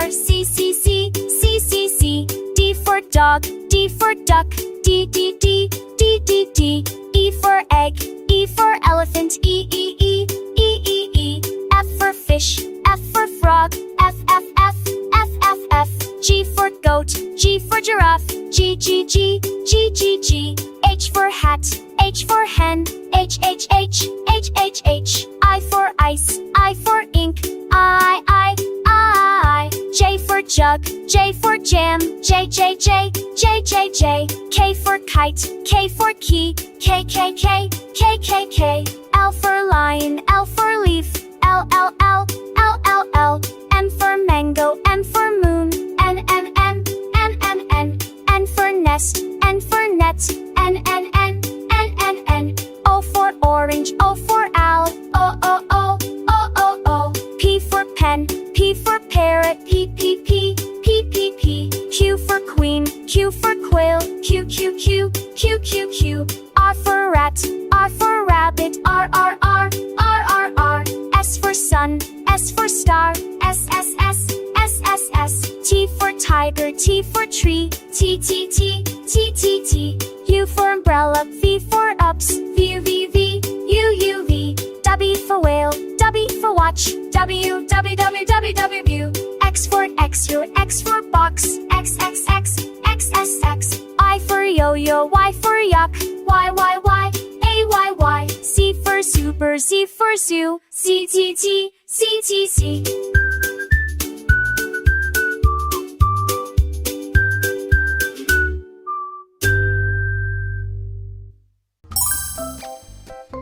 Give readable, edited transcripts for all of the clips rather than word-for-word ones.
C, C, C, C, C, C. D for dog, D for duck, D, D, D, D, D, D. E for egg, E for elephant, E, E, E, E, E, E. F for fish, F for frog, F, F, F, F, F, F. G for goat, G for giraffe, G, G, G, G, G, G. H for hat, H for hen, H, H, H, H, H, H. I for ice, I for ink, I, I, I. J for jug, J for jam, J, J, J, J, J, J. K for kite, K for key, K, K, K, K, K, K. L for lion, L for leaf, L, L, L, L, L, L. M for mango, M for moon, N, N, N, N, N, N. N for nest, N for net, N, N, N, N, N, N. O for orange, O for owl, O, O, O, O, O, O. P for pen, P for parrot, P, P, P, P, P, P. Q for queen, Q for quail, Q, Q, Q, Q, Q, Q. R for rat, R for rabbit, R, R, R, R, R, R. S for sun, S for star, S, S, S, S, S, S. T for tiger, T for tree, T, T, T, T, T, T. U for umbrella, V for ups, V, V, V, U, U, V. W for whale, W for watch, W, W, W, W, W. X for X-ray, X for box, X, X, X, X, S, X. I for yo-yo, Y for yuck, Y, Y, Y, A, Y, Y. C for super, Z for zoo, C, T, T, C, T, C.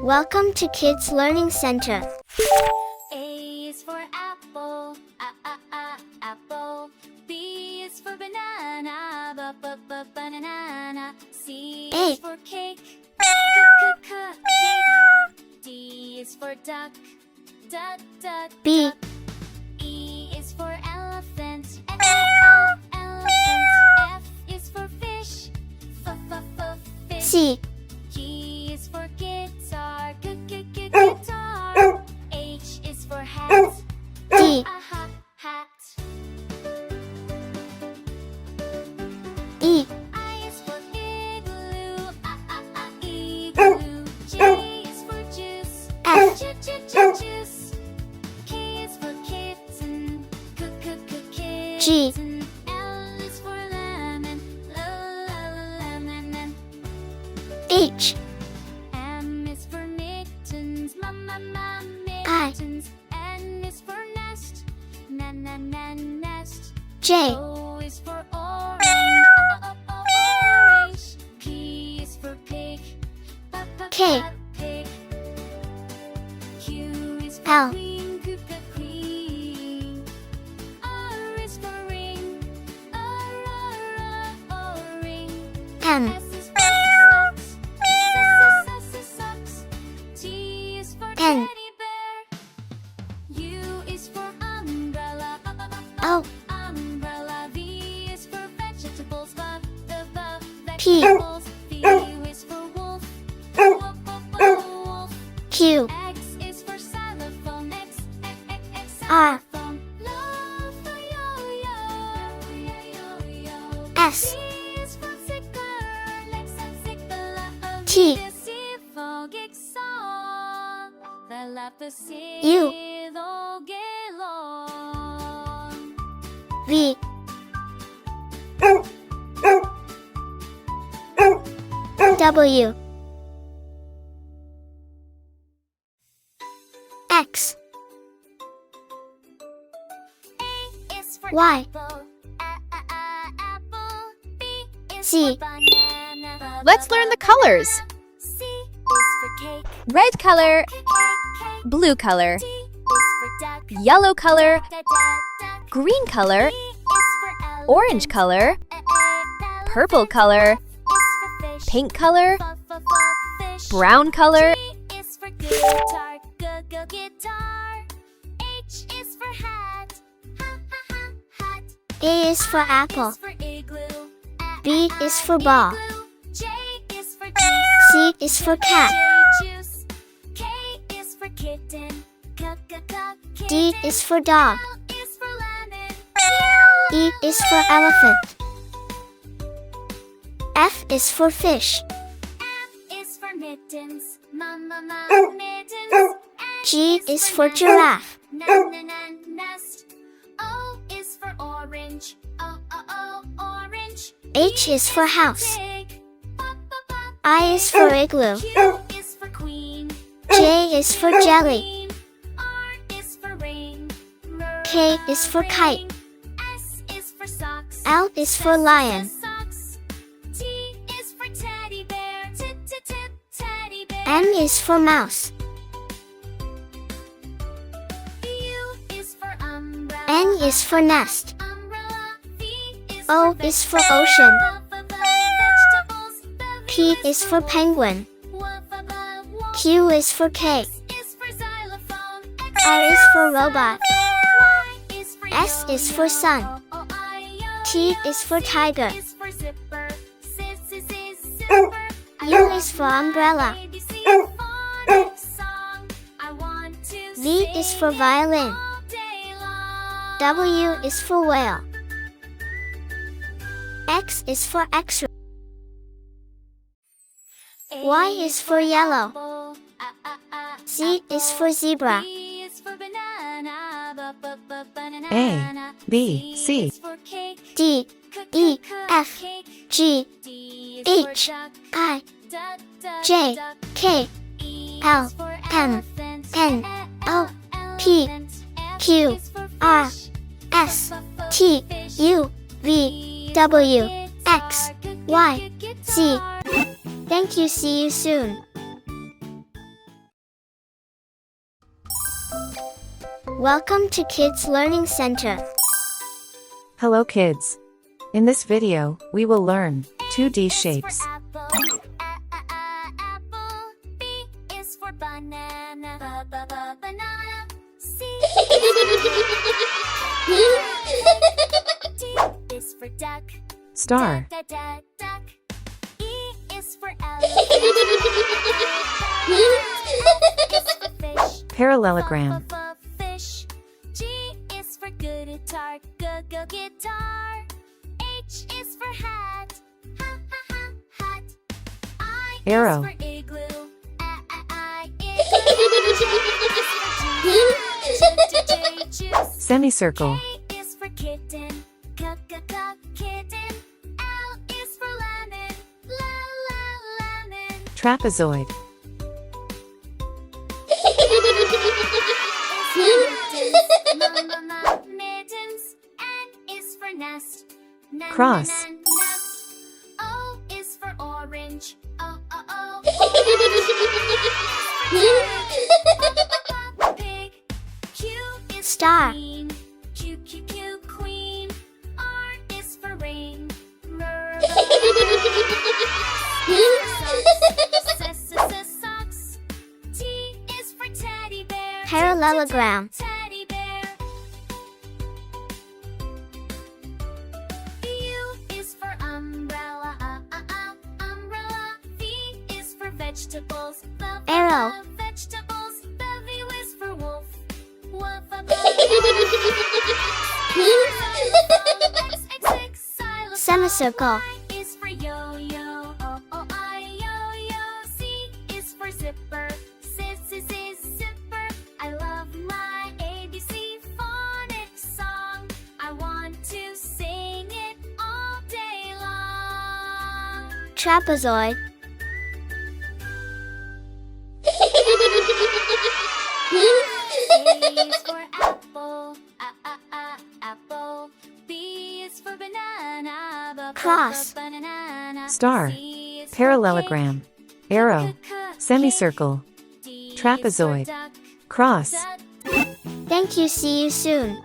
Welcome to Kids Learning Center. A is for apple, apple. B is for banana, banana. C A. is for cake, cake. D is for duck, duck. B. E is for elephant, elephant. F is for fish, fish. C. G is for guitar, guitar. H is for hat, D. hat. E. I is for igloo, igloo. J is for juice, F. juice. K is for kitten, kitten. G. L is for lemon, lemon. H. M is for mittens, I. mittens. N is for nest, nest. J. O is for orange, orange. P is for pig, K. pig. Q is for L. queen, queen. R is for ring, ring. M. S is for socks, T is for Pen. teddy bear. U is for umbrella, O. umbrella. V is for vegetables, P. vegetables. W is for wolf, wolf. Q. X is for xylophone, X, R. xylophone. Love for yo-yo, S. C is for sickle, T. U. V. W. X. Y. Z. Let's learn the colors. C is for cake, Red color, cake. blue color, D is for duck, yellow color, duck. green color, E is for elephant, orange color, purple color, F is for fish, pink color, fish. brown color, G is for guitar, guitar. H is for hat, hat. A is for apple. is for igloo, B is for ball. igloo. J is for juice, C is for cat. juice. K is for kitten, D is for dog. L is for lemon, E is for elephant. F is for fish. Is for mittens, mittens. G is for giraffe. Nest. O is for orange, orange. H is for house. Pig. I is for igloo. Q is for queen. J is for jelly. Queen. R is for ring. K is for kite. S is for socks. L is for lion. Socks. T is for teddy bear. Teddy bear. M is for mouse. U is for umbrella. N is for nest. Umbrella. V is O for is for ocean. vegetables. P is for penguin. Q is for cake. Is for xylophone. R is for robot. Y is for S is for sun. T is for tiger. is for zipper. Zipper. U is for umbrella. ABC phonics song. I want to V is for violin. all day long. W is for whale. X is for X-ray. Y is for yellow. Z is for zebra. B is for banana. A, B, C. is for cake. D, E, F, Cake. G, D is for H, duck. I, Duck, duck, J, duck. K, E L, is for M, elephant. N, O, Elephant. P, F Q, is for R, fish. S, F, T, fish. U, V, W, X, Y, Z. Thank you. See you soon. Welcome to Kids Learning Center. Hello kids. In this video, we will learn 2D is for shapes. apple. Apple. B is for banana. Banana. C D is for duck. Star, Duck. E is for elephant. F is for fish. parallelogram, Fish. G is for good guitar. Go guitar. H is for hat. Hat. I Arrow. is for igloo. I igloo. Juice. semicircle, K is for kitten. Kitten. L is for lemon. Lemon. trapezoid, Mittens. N is for nest. Cross. Nest. O is for orange. Pig. Q is Star. for queen. Q, queen. R is for ring. Socks. T is for teddy bear. Parallelogram. Teddy bear. U is for umbrella. Umbrella. V is for vegetables. Arrow. Vegetables. V is for wolf. Semicircle. Is for yo-yo. Yo-yo. Z is for zipper. Zipper. I love my ABC phonics song. I want to sing it all day long. Trapezoid. A is for apple. Apple. B is for banana. Cross. Banana. Star. C is for parallelogram, arrow, cake. semicircle, D is for trapezoid, duck. cross. Thank you. See you soon.